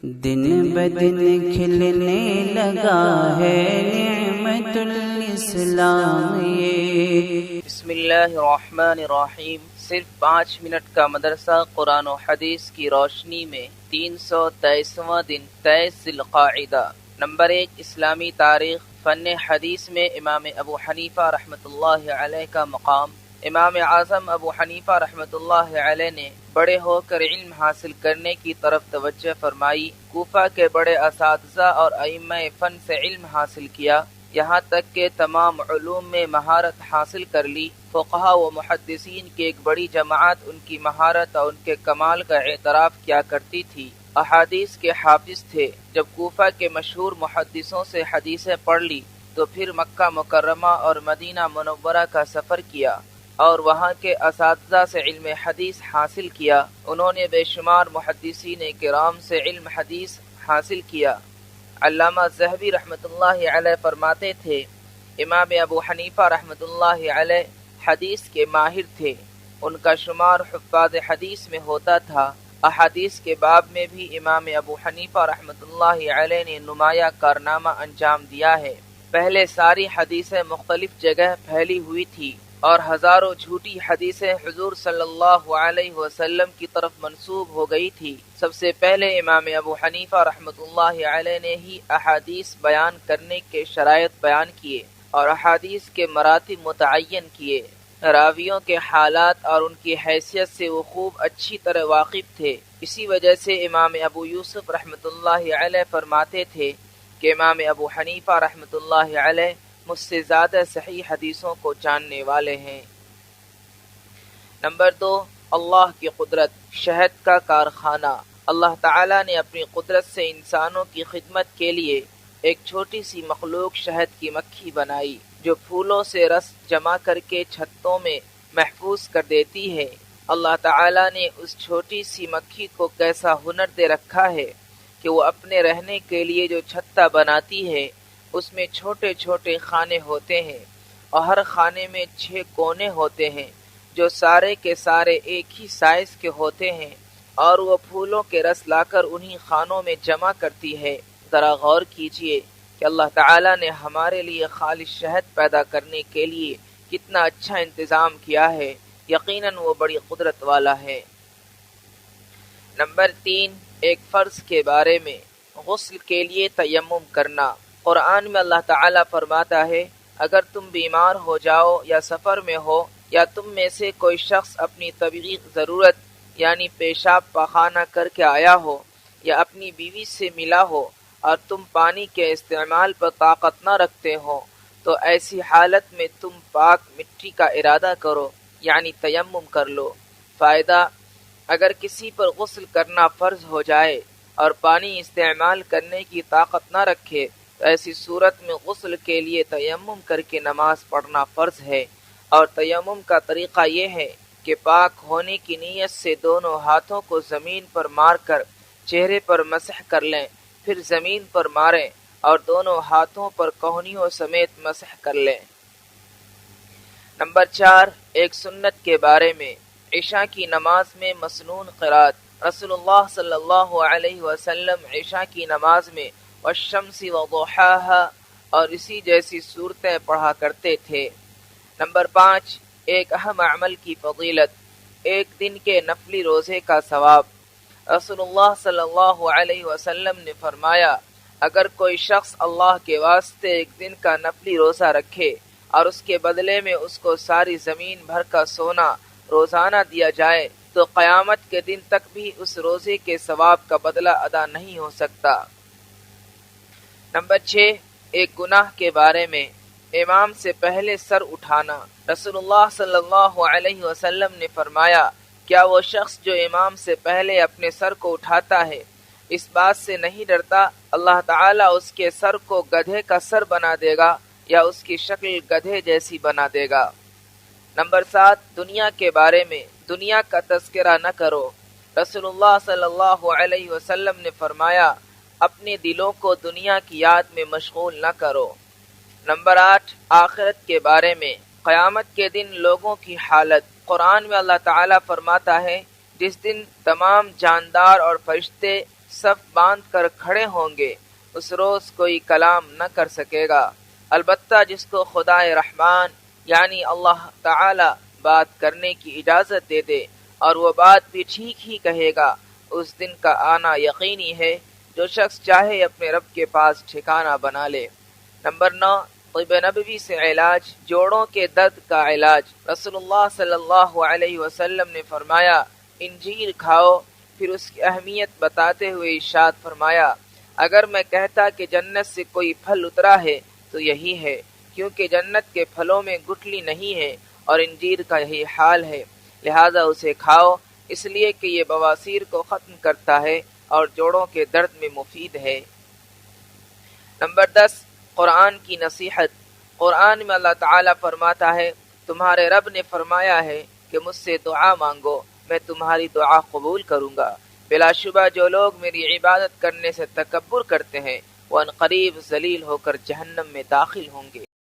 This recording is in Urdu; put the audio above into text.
دن بدن کھلنے لگا ہے نعمت الاسلام یہ۔ بسم اللہ الرحمن الرحیم۔ صرف 5 منٹ کا مدرسہ قرآن و حدیث کی روشنی میں 323واں دن 23 ذی القعدہ۔ نمبر 1، اسلامی تاریخ۔ فن حدیث میں امام ابو حنیفہ رحمۃ اللہ علیہ کا مقام۔ امام اعظم ابو حنیفہ رحمۃ اللہ علیہ نے بڑے ہو کر علم حاصل کرنے کی طرف توجہ فرمائی۔ کوفہ کے بڑے اساتذہ اور ائمہ فن سے علم حاصل کیا، یہاں تک کہ تمام علوم میں مہارت حاصل کر لی۔ فقہاء و محدثین کی ایک بڑی جماعت ان کی مہارت اور ان کے کمال کا اعتراف کیا کرتی تھی۔ احادیث کے حافظ تھے۔ جب کوفہ کے مشہور محدثوں سے حدیثیں پڑھ لی تو پھر مکہ مکرمہ اور مدینہ منورہ کا سفر کیا اور وہاں کے اساتذہ سے علم حدیث حاصل کیا۔ انہوں نے بے شمار محدثین کرام سے علم حدیث حاصل کیا۔ علامہ ذہبی رحمۃ اللہ علیہ فرماتے تھے، امام ابو حنیفہ رحمۃ اللہ علیہ حدیث کے ماہر تھے۔ ان کا شمار حفاظ حدیث میں ہوتا تھا۔ احادیث کے باب میں بھی امام ابو حنیفہ رحمۃ اللہ علیہ نے نمایاں کارنامہ انجام دیا ہے۔ پہلے ساری حدیثیں مختلف جگہ پھیلی ہوئی تھی اور ہزاروں جھوٹی حدیثیں حضور صلی اللہ علیہ وسلم کی طرف منسوب ہو گئی تھی۔ سب سے پہلے امام ابو حنیفہ رحمۃ اللہ علیہ نے ہی احادیث بیان کرنے کے شرائط بیان کیے اور احادیث کے مراتب متعین کیے۔ راویوں کے حالات اور ان کی حیثیت سے وہ خوب اچھی طرح واقف تھے۔ اسی وجہ سے امام ابو یوسف رحمۃ اللہ علیہ فرماتے تھے کہ امام ابو حنیفہ رحمۃ اللہ علیہ مجھ سے زیادہ صحیح حدیثوں کو جاننے والے ہیں۔ نمبر 2، اللہ کی قدرت۔ شہد کا کارخانہ۔ اللہ تعالیٰ نے اپنی قدرت سے انسانوں کی خدمت کے لیے ایک چھوٹی سی مخلوق شہد کی مکھی بنائی جو پھولوں سے رس جمع کر کے چھتوں میں محفوظ کر دیتی ہے۔ اللہ تعالیٰ نے اس چھوٹی سی مکھی کو کیسا ہنر دے رکھا ہے کہ وہ اپنے رہنے کے لیے جو چھتا بناتی ہے اس میں چھوٹے چھوٹے خانے ہوتے ہیں اور ہر خانے میں 6 کونے ہوتے ہیں جو سارے کے سارے ایک ہی سائز کے ہوتے ہیں، اور وہ پھولوں کے رس لا کر انہی خانوں میں جمع کرتی ہے۔ ذرا غور کیجئے کہ اللہ تعالیٰ نے ہمارے لیے خالص شہد پیدا کرنے کے لیے کتنا اچھا انتظام کیا ہے۔ یقیناً وہ بڑی قدرت والا ہے۔ نمبر 3، ایک فرض کے بارے میں۔ غسل کے لیے تیمم کرنا۔ قرآن میں اللہ تعالیٰ فرماتا ہے، اگر تم بیمار ہو جاؤ یا سفر میں ہو یا تم میں سے کوئی شخص اپنی طبعی ضرورت یعنی پیشاب پاخانہ کر کے آیا ہو یا اپنی بیوی سے ملا ہو اور تم پانی کے استعمال پر طاقت نہ رکھتے ہو تو ایسی حالت میں تم پاک مٹی کا ارادہ کرو یعنی تیمم کر لو۔ فائدہ، اگر کسی پر غسل کرنا فرض ہو جائے اور پانی استعمال کرنے کی طاقت نہ رکھے تو ایسی صورت میں غسل کے لیے تیمم کر کے نماز پڑھنا فرض ہے، اور تیمم کا طریقہ یہ ہے کہ پاک ہونے کی نیت سے دونوں ہاتھوں کو زمین پر مار کر چہرے پر مسح کر لیں، پھر زمین پر ماریں اور دونوں ہاتھوں پر کوہنیوں سمیت مسح کر لیں۔ نمبر 4، ایک سنت کے بارے میں۔ عشاء کی نماز میں مسنون قرات۔ رسول اللہ صلی اللہ علیہ وسلم عشاء کی نماز میں والشمس وضحاها اور اسی جیسی صورتیں پڑھا کرتے تھے۔ نمبر 5، ایک اہم عمل کی فضیلت۔ ایک دن کے نفلی روزے کا ثواب۔ رسول اللہ صلی اللہ علیہ وسلم نے فرمایا، اگر کوئی شخص اللہ کے واسطے ایک دن کا نفلی روزہ رکھے اور اس کے بدلے میں اس کو ساری زمین بھر کا سونا روزانہ دیا جائے تو قیامت کے دن تک بھی اس روزے کے ثواب کا بدلہ ادا نہیں ہو سکتا۔ نمبر 6، ایک گناہ کے بارے میں۔ امام سے پہلے سر اٹھانا۔ رسول اللہ صلی اللہ علیہ وسلم نے فرمایا، کیا وہ شخص جو امام سے پہلے اپنے سر کو اٹھاتا ہے اس بات سے نہیں ڈرتا اللہ تعالیٰ اس کے سر کو گدھے کا سر بنا دے گا یا اس کی شکل گدھے جیسی بنا دے گا۔ نمبر 7، دنیا کے بارے میں۔ دنیا کا تذکرہ نہ کرو۔ رسول اللہ صلی اللہ علیہ وسلم نے فرمایا، اپنے دلوں کو دنیا کی یاد میں مشغول نہ کرو۔ نمبر 8، آخرت کے بارے میں۔ قیامت کے دن لوگوں کی حالت۔ قرآن میں اللہ تعالیٰ فرماتا ہے، جس دن تمام جاندار اور فرشتے صف باندھ کر کھڑے ہوں گے، اس روز کوئی کلام نہ کر سکے گا، البتہ جس کو خدا رحمان یعنی اللہ تعالی بات کرنے کی اجازت دے دے اور وہ بات بھی ٹھیک ہی کہے گا، اس دن کا آنا یقینی ہے۔ جو شخص چاہے اپنے رب کے پاس ٹھکانہ بنا لے۔ نمبر 9، طب نبوی سے علاج، جوڑوں کے درد کا علاج۔ رسول اللہ صلی اللہ علیہ وسلم نے فرمایا، انجیر کھاؤ، پھر اس کی اہمیت بتاتے ہوئے ارشاد فرمایا، اگر میں کہتا کہ جنت سے کوئی پھل اترا ہے تو یہی ہے، کیونکہ جنت کے پھلوں میں گٹھلی نہیں ہے اور انجیر کا یہی حال ہے، لہذا اسے کھاؤ، اس لیے کہ یہ بواسیر کو ختم کرتا ہے اور جوڑوں کے درد میں مفید ہے۔ نمبر 10، قرآن کی نصیحت۔ قرآن میں اللہ تعالیٰ فرماتا ہے، تمہارے رب نے فرمایا ہے کہ مجھ سے دعا مانگو، میں تمہاری دعا قبول کروں گا۔ بلا شبہ جو لوگ میری عبادت کرنے سے تکبر کرتے ہیں وہ عنقریب ذلیل ہو کر جہنم میں داخل ہوں گے۔